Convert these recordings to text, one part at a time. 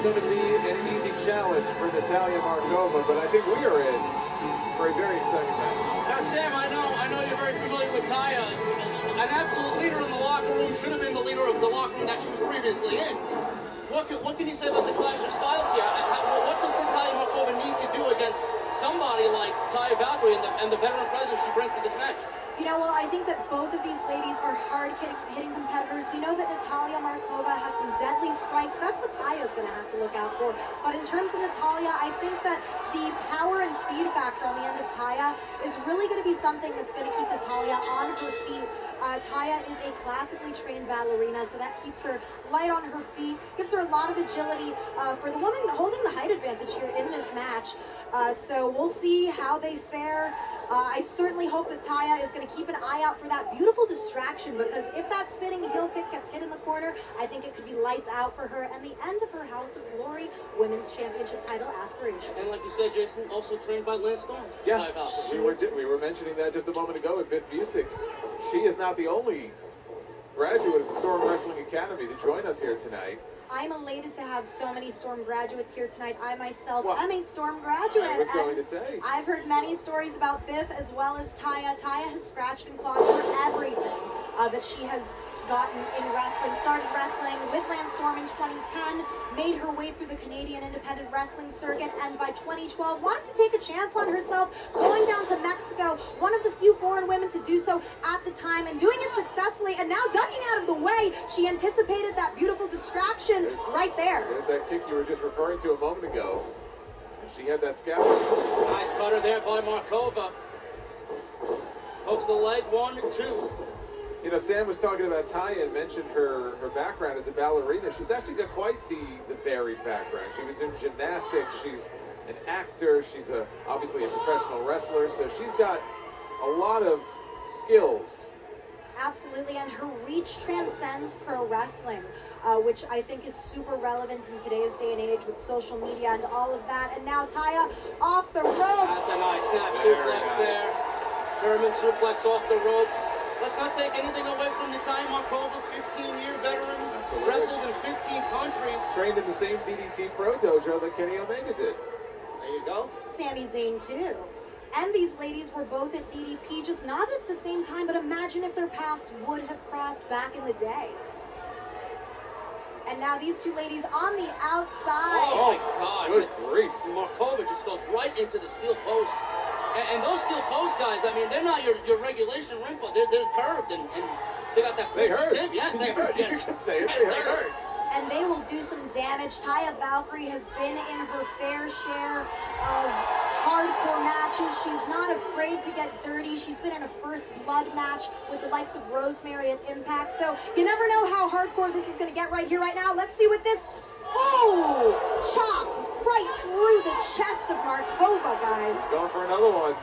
going to be an easy challenge for Natalia Markova, but I think we are in for a very exciting match. Now, Sam, I know you're very familiar with Taya. An absolute leader in the locker room, should have been the leader of the locker room that she was previously in. What can you say about the clash of styles here? What does Natalia Markova need to do against somebody like Taya Valkyrie and the veteran presence she brings to this match? You know, well, I think that both of these ladies are hard-hitting competitors. We know that Natalia Markova has some deadly strikes. That's what Taya is going to have to look out for. But in terms of Natalia, I think that the power and speed factor on the end of Taya is really going to be something that's going to keep Natalia on her feet. Taya is a classically trained ballerina, so that keeps her light on her feet, gives her a lot of agility for the woman holding the height advantage here in this match. So we'll see how they fare. I certainly hope that Taya is going to keep an eye out for that beautiful distraction, because if that spinning heel kick gets hit in the corner, I think it could be lights out for her and the end of her House of Glory Women's Championship title aspirations. And like you said, Jason, also trained by Lance Storm. Yeah, we were mentioning that just a moment ago with Viv Busick. She is not the only graduate of the Storm Wrestling Academy to join us here tonight. I'm elated to have so many Storm graduates here tonight. I myself am a Storm graduate. I was going to say. I've heard many stories about Biff as well as Taya. Taya has scratched and clawed for everything that she has gotten in wrestling. Started wrestling with Lance Storm in 2010, made her way through the Canadian independent wrestling circuit, and by 2012 wanted to take a chance on herself, going down to Mexico, one of the few foreign women to do so at the time, and doing it successfully, and now ducking out of the way. She anticipated that beautiful distraction right there. There's that kick you were just referring to a moment ago. She had that scalp. Nice cutter there by Markova. Hooks the leg, 1, 2. You know, Sam was talking about Taya and mentioned her background as a ballerina. She's actually got quite the varied background. She was in gymnastics. She's an actor. She's obviously a professional wrestler. So she's got a lot of skills. Absolutely, and her reach transcends pro wrestling, which I think is super relevant in today's day and age with social media and all of that. And now Taya off the ropes. That's a nice snap suplex there. German suplex off the ropes. Let's not take anything away from Natalia Markova, 15-year veteran, wrestled in 15 countries. Trained in the same DDT Pro dojo that Kenny Omega did. There you go. Sami Zayn too. And these ladies were both at DDP, just not at the same time, but imagine if their paths would have crossed back in the day. And now these two ladies on the outside. Oh my God. Good grief. Markova just goes right into the steel post. And those steel post guys, I mean, they're not your regulation ring post. They're curved and they got that. They hurt. Tip. Yes, they hurt. Yes. You can say it. Yes, they hurt. And they will do some damage. Taya Valkyrie has been in her fair share of hardcore matches. She's not afraid to get dirty. She's been in a first blood match with the likes of Rosemary at Impact. So you never know how hardcore this is going to get right here, right now. Let's see what this... Oh! Chop right through the chest of Markova, guys. Going for another one.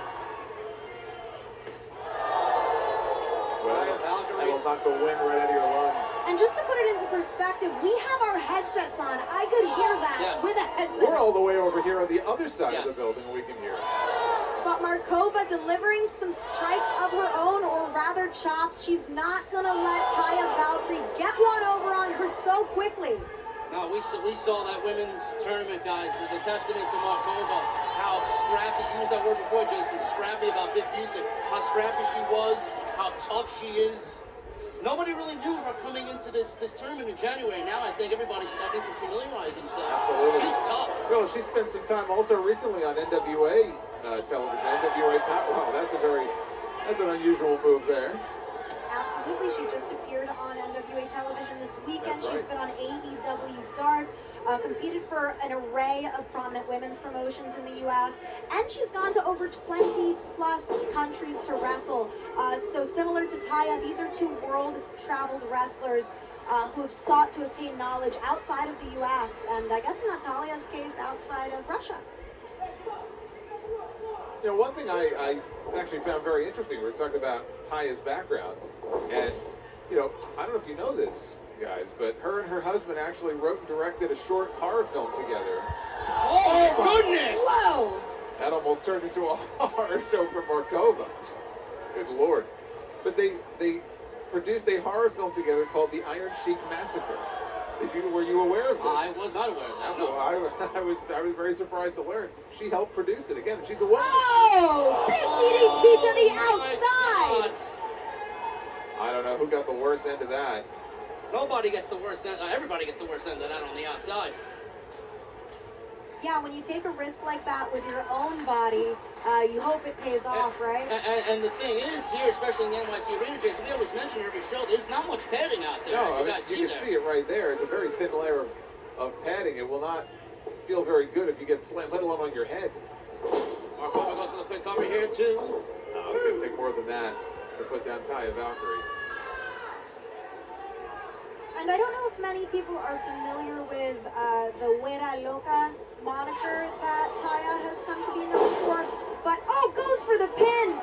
That'll knock the wind right out of your lungs. And just to put it into perspective, we have our headsets on. I could hear that with a headset. We're all the way over here on the other side of the building, and we can hear it. But Markova delivering some strikes of her own, or rather chops. She's not going to let Taya Valkyrie get one over on her so quickly. No, we saw that women's tournament, guys, the testament to Markova, how scrappy, you used that word before, Jason, scrappy about Viv Busick, how scrappy she was, how tough she is. Nobody really knew her coming into this tournament in January. Now I think everybody's starting to familiarize themselves. Absolutely. She's tough. Well, she spent some time also recently on NWA television, NWA Power. Wow, that's an unusual move there. Absolutely, she just appeared on NWA television this weekend. That's right. She's been on AEW Dark, competed for an array of prominent women's promotions in the U.S., and she's gone to over 20-plus countries to wrestle. So similar to Taya, these are two world-traveled wrestlers who have sought to obtain knowledge outside of the U.S., and I guess in Natalia's case, outside of Russia. You know, one thing I actually found very interesting, we were talking about Taya's background, and, you know, I don't know if you know this, guys, but her and her husband actually wrote and directed a short horror film together. Oh, my goodness! Whoa! That almost turned into a horror show for Markova. Good Lord. But they produced a horror film together called The Iron Sheik Massacre. Were you aware of this? I was not aware of that. No. Well, I was very surprised to learn she helped produce it. Again, she's a woman. Oh, big DDT to the my outside. God. I don't know who got the worst end of that. Nobody gets the worst end. Everybody gets the worst end of that on the outside. Yeah, when you take a risk like that with your own body, you hope it pays off, right? And the thing is here, especially in the NYC arena, Jason, we always mention every show, there's not much padding out there. No, as you can see it right there. It's a very thin layer of padding. It will not feel very good if you get slammed, let alone on your head. Markova goes for the quick cover here, too. No, it's going to take more than that to put down Taya Valkyrie. And I don't know if many people are familiar with the Huera Loca moniker that Taya has come to be known for, but goes for the pin.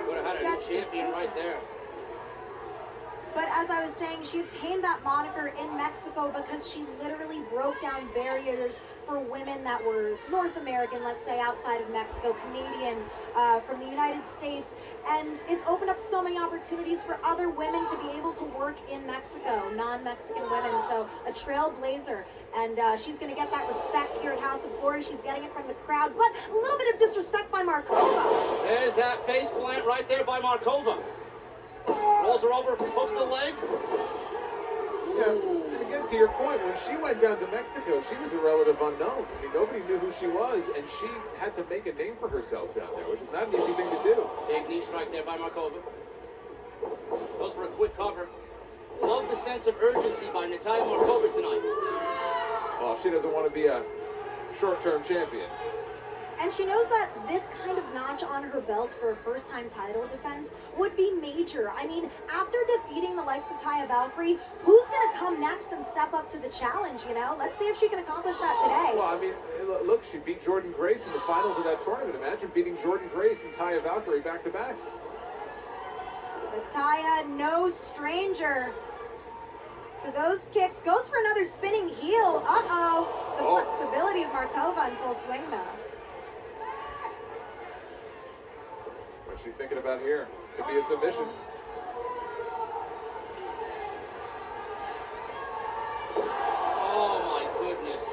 Would have had a Gets new champion right there. But as I was saying, she obtained that moniker in Mexico because she literally broke down barriers for women that were North American, let's say outside of Mexico, Canadian, from the United States. And it's opened up so many opportunities for other women to be able to work in Mexico, non-Mexican women. So a trailblazer. And she's going to get that respect here at House of Glory. She's getting it from the crowd. But a little bit of disrespect by Markova. There's that face plant right there by Markova. Rolls her over, hooks the leg. Yeah, and again, to your point, when she went down to Mexico, she was a relative unknown. I mean, nobody knew who she was, and she had to make a name for herself down there, which is not an easy thing to do. Big knee strike there by Markova. Goes for a quick cover. Love the sense of urgency by Natalia Markova tonight. Well, she doesn't want to be a short-term champion. And she knows that this kind of notch on her belt for a first-time title defense would be major. I mean, after defeating the likes of Taya Valkyrie, who's going to come next and step up to the challenge, you know? Let's see if she can accomplish that today. Well, I mean, look, she beat Jordan Grace in the finals of that tournament. Imagine beating Jordan Grace and Taya Valkyrie back-to-back. But Taya, no stranger to those kicks. Goes for another spinning heel. Uh-oh. The flexibility of Markova in full swing now. What's she thinking about here? Could be a submission. Oh my goodness.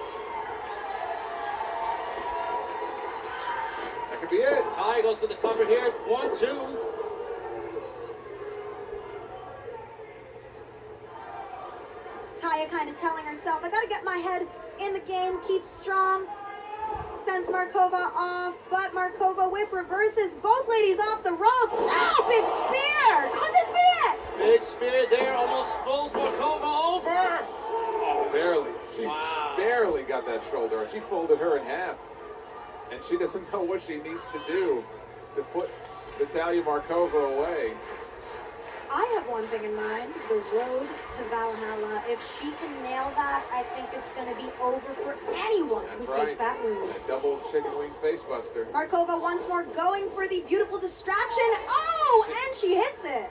That could be it. Taya goes to the cover here. 1, 2. Taya kind of telling herself, I got to get my head in the game, keep strong. Sends Markova off, but Markova whip reverses both ladies off the ropes. Oh, big spear! Could this be it? Big spear there, almost folds Markova over. Oh, barely. She barely got that shoulder. She folded her in half. And she doesn't know what she needs to do to put Natalia Markova away. I have one thing in mind, the road to Valhalla. If she can nail that, I think it's going to be over for anyone who takes that move. A double chicken wing face buster. Markova once more going for the beautiful distraction. Oh, and she hits it.